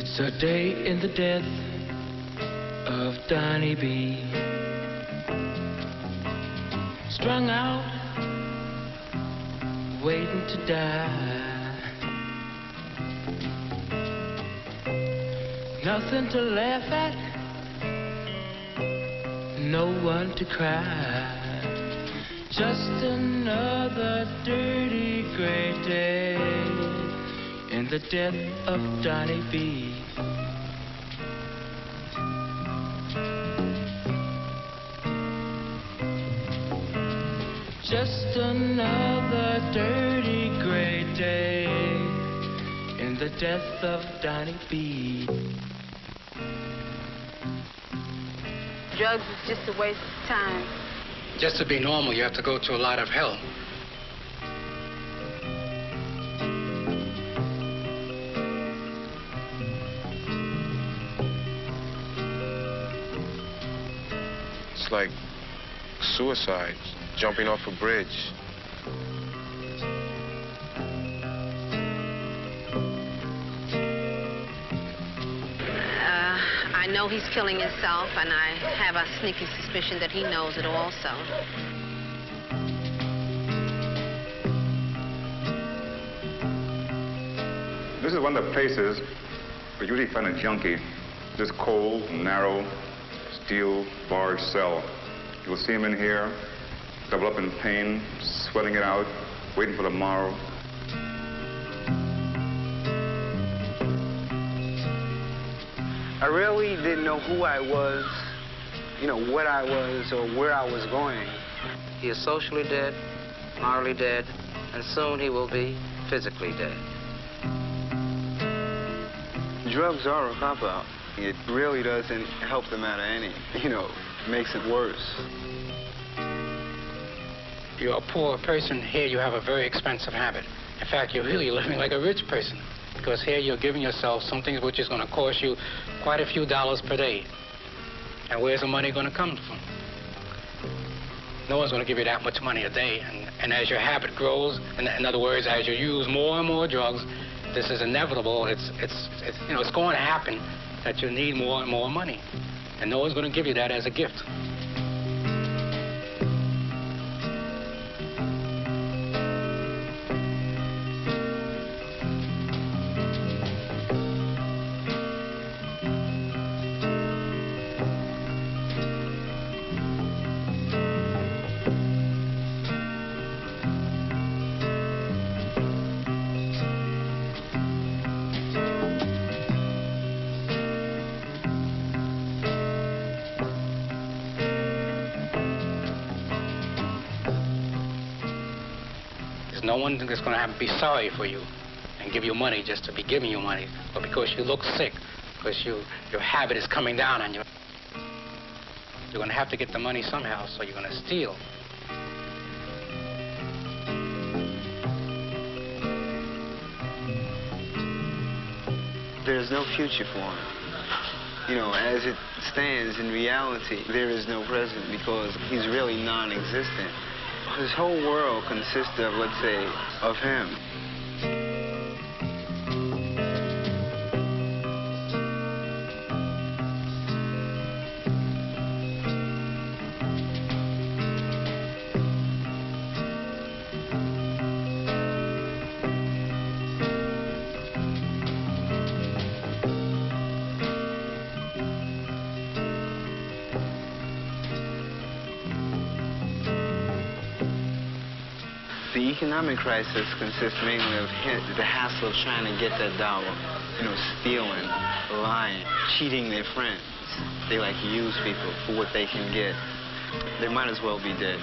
It's a day in the death of Donny B. Strung out, waiting to die. Nothing to laugh at, no one to cry. Just another dirty gray day in the death of Donny B. Just another dirty gray day in the death of Donny B. Drugs is just a waste of time. Just to be normal, you have to go to a lot of hell. It's like suicide, jumping off a bridge. I know he's killing himself, and I have a sneaky suspicion that he knows it also. This is one of the places where you usually find a junkie. This cold, narrow, steel barred cell. You'll see him in here, double up in pain, sweating it out, waiting for tomorrow. I really didn't know who I was, what I was or where I was going. He is socially dead, morally dead, and soon he will be physically dead. Drugs are a cop-out. It really doesn't help the matter any, makes it worse. You're a poor person. Here you have a very expensive habit. In fact, you're really living like a rich person, because here you're giving yourself something which is going to cost you quite a few dollars per day. And where's the money going to come from? No one's going to give you that much money a day. And as your habit grows, in other words, as you use more and more drugs, this is inevitable. It's going to happen that you need more and more money. And no one's going to give you that as a gift. No one is going to be sorry for you and give you money just to be giving you money, but because you look sick, because your habit is coming down on you. You're going to have to get the money somehow, so you're going to steal. There's no future for him. As it stands in reality, there is no present because he's really non-existent. His whole world consists of, let's say, of him. The economic crisis consists mainly of the hassle of trying to get that dollar. Stealing, lying, cheating their friends. They like to use people for what they can get. They might as well be dead.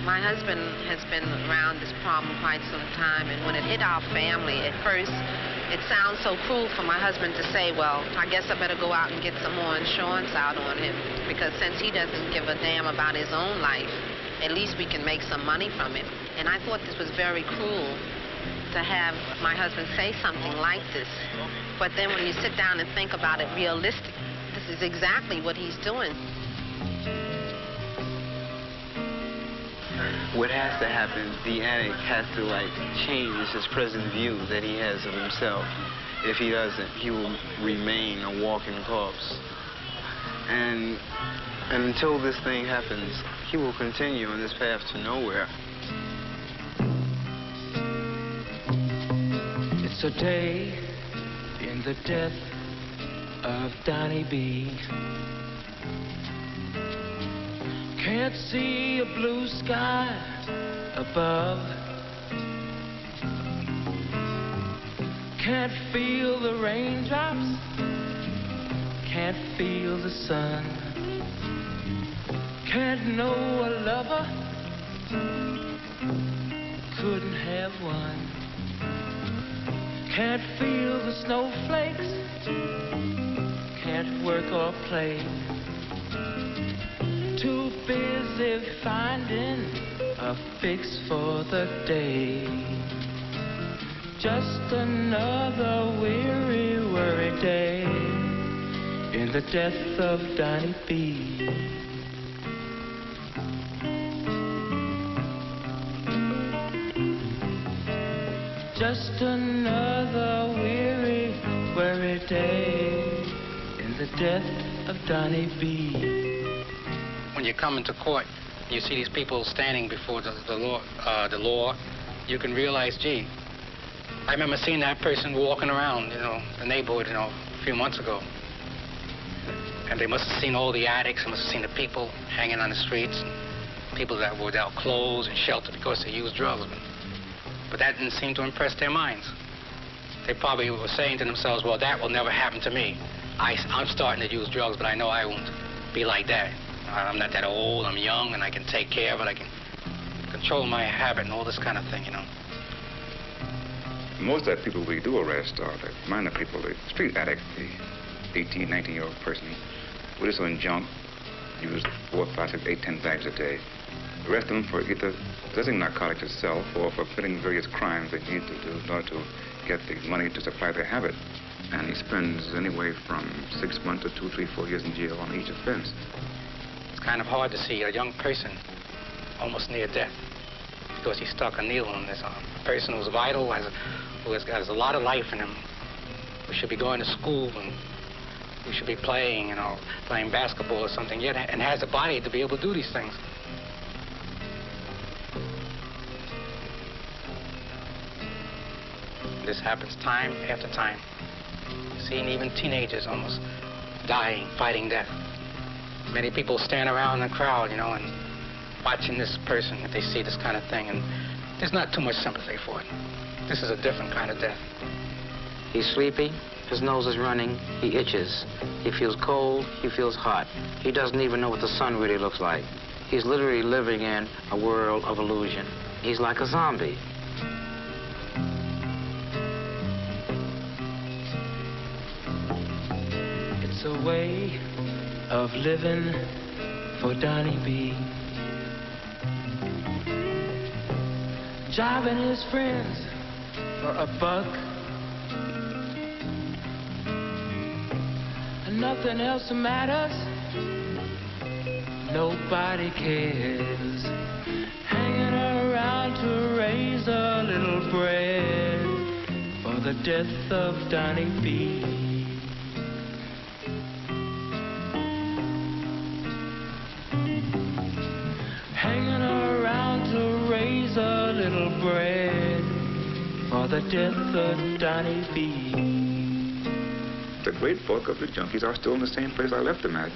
My husband has been around this problem quite some time, and when it hit our family, at first, it sounds so cruel for my husband to say, well, I guess I better go out and get some more insurance out on him, because since he doesn't give a damn about his own life, at least we can make some money from it. And I thought this was very cruel to have my husband say something like this. But then when you sit down and think about it realistically, this is exactly what he's doing. what has to happen, the addict has to like change his present view that he has of himself. If he doesn't, he will remain a walking corpse. And until this thing happens, he will continue on this path to nowhere. It's a day in the death of Donny B. Can't see a blue sky above. Can't feel the raindrops. Can't feel the sun. Can't know a lover. Couldn't have one. Can't feel the snowflakes. Can't work or play. Too busy finding a fix for the day. Just another weary, worried day in the death of Donny B. Just another weary, worried day in the death of Donny B. When you come into court, you see these people standing before the law, you can realize, gee, I remember seeing that person walking around, the neighborhood, a few months ago. And they must have seen all the addicts, they must have seen the people hanging on the streets, and people that were without clothes and shelter because they used drugs. But that didn't seem to impress their minds. They probably were saying to themselves, well, that will never happen to me. I'm starting to use drugs, but I know I won't be like that. I'm not that old, I'm young, and I can take care of it, I can control my habit and all this kind of thing, Most of the people we do arrest are the minor people, the street addicts, the 18, 19-year-old person. We just on junk, use 4, 5, 6, 8, 10 bags a day. Arrest them for either possessing narcotics itself or for committing various crimes they need to do in order to get the money to supply their habit. And he spends anywhere from 6 months to 2, 3, 4 years in jail on each offense. It's kind of hard to see a young person almost near death because he stuck a needle in this arm. A person who's vital, who has a lot of life in him. We should be going to school and we should be playing, playing basketball or something, yet and has a body to be able to do these things. This happens time after time. Seeing even teenagers almost dying, fighting death. Many people stand around in the crowd, and watching this person if they see this kind of thing, and there's not too much sympathy for it. This is a different kind of death. He's sleepy, his nose is running, he itches. He feels cold, he feels hot. He doesn't even know what the sun really looks like. He's literally living in a world of illusion. He's like a zombie. It's a way of living for Donny B. Driving his friends for a buck. And nothing else matters. Nobody cares. Hanging around to raise a little bread for the death of Donny B. Hanging around to raise a little bread for the death of Donny B. The great bulk of the junkies are still in the same place I left them at.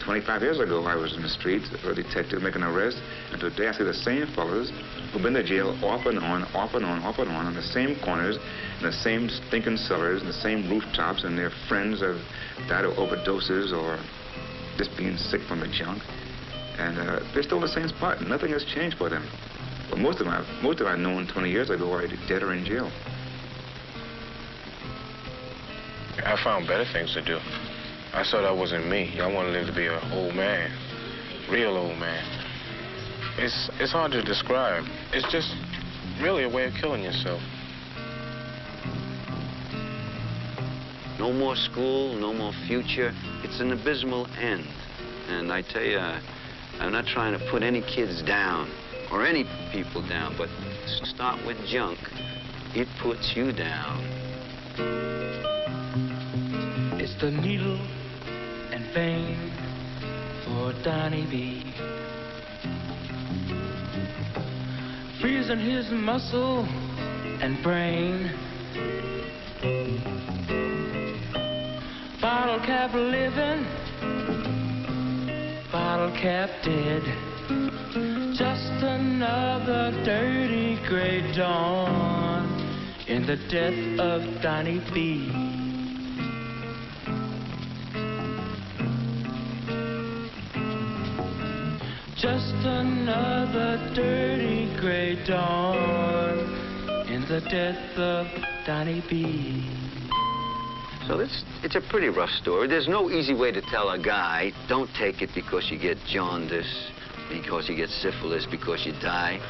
25 years ago, I was in the streets, a detective making an arrest, and today I see the same fellas who've been to jail off and on, on the same corners, in the same stinking cellars, in the same rooftops, and their friends have died of overdoses or just being sick from the junk. And they're still in the same spot. Nothing has changed for them. But most of them I've known 20 years ago are dead or in jail. I found better things to do. I saw that wasn't me. I want to live to be an old man, real old man. It's hard to describe. It's just really a way of killing yourself. No more school, no more future. It's an abysmal end. And I tell you, I'm not trying to put any kids down, or any people down, but start with junk, it puts you down. It's the needle and vein for Donny B. Freezing his muscle and brain. Bottle cap living, bottle cap dead. Just another dirty gray dawn in the death of Donny B. Just another dirty gray dawn in the death of Donny B. So it's a pretty rough story. There's no easy way to tell a guy, don't take it because you get jaundice, because you get syphilis, because you die.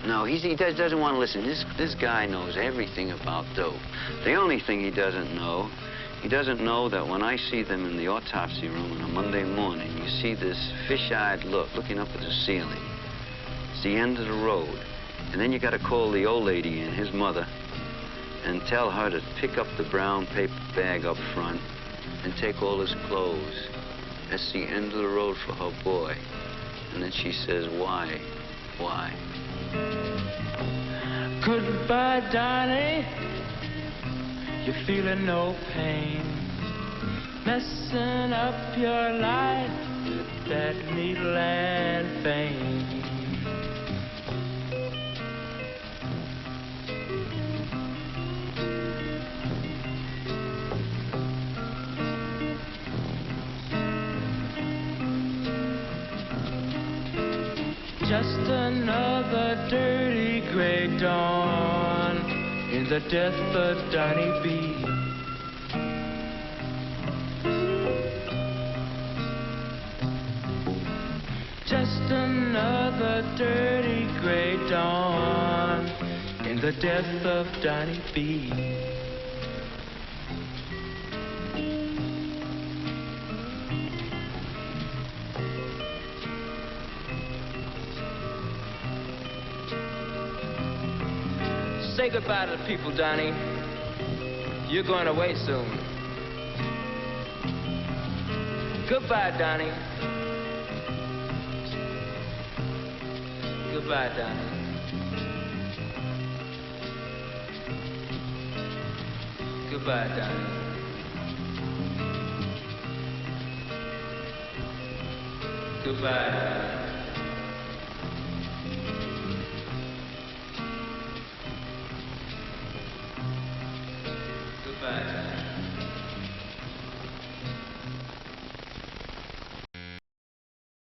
No, he doesn't want to listen. This guy knows everything about dope. The only thing he doesn't know that when I see them in the autopsy room on a Monday morning, you see this fish-eyed look looking up at the ceiling. It's the end of the road. And then you got to call the old lady in, his mother, and tell her to pick up the brown paper bag up front and take all his clothes. That's the end of the road for her boy. And then she says, why? Why? Goodbye, Donny. You're feeling no pain. Messing up your life with that needle and vein. Just another dirty gray dawn in the death of Donny B. Just another dirty gray dawn in the death of Donny B. Say goodbye to the people, Donny. You're going away soon. Goodbye, Donny. Goodbye, Donny. Goodbye, Donny. Goodbye, Donny.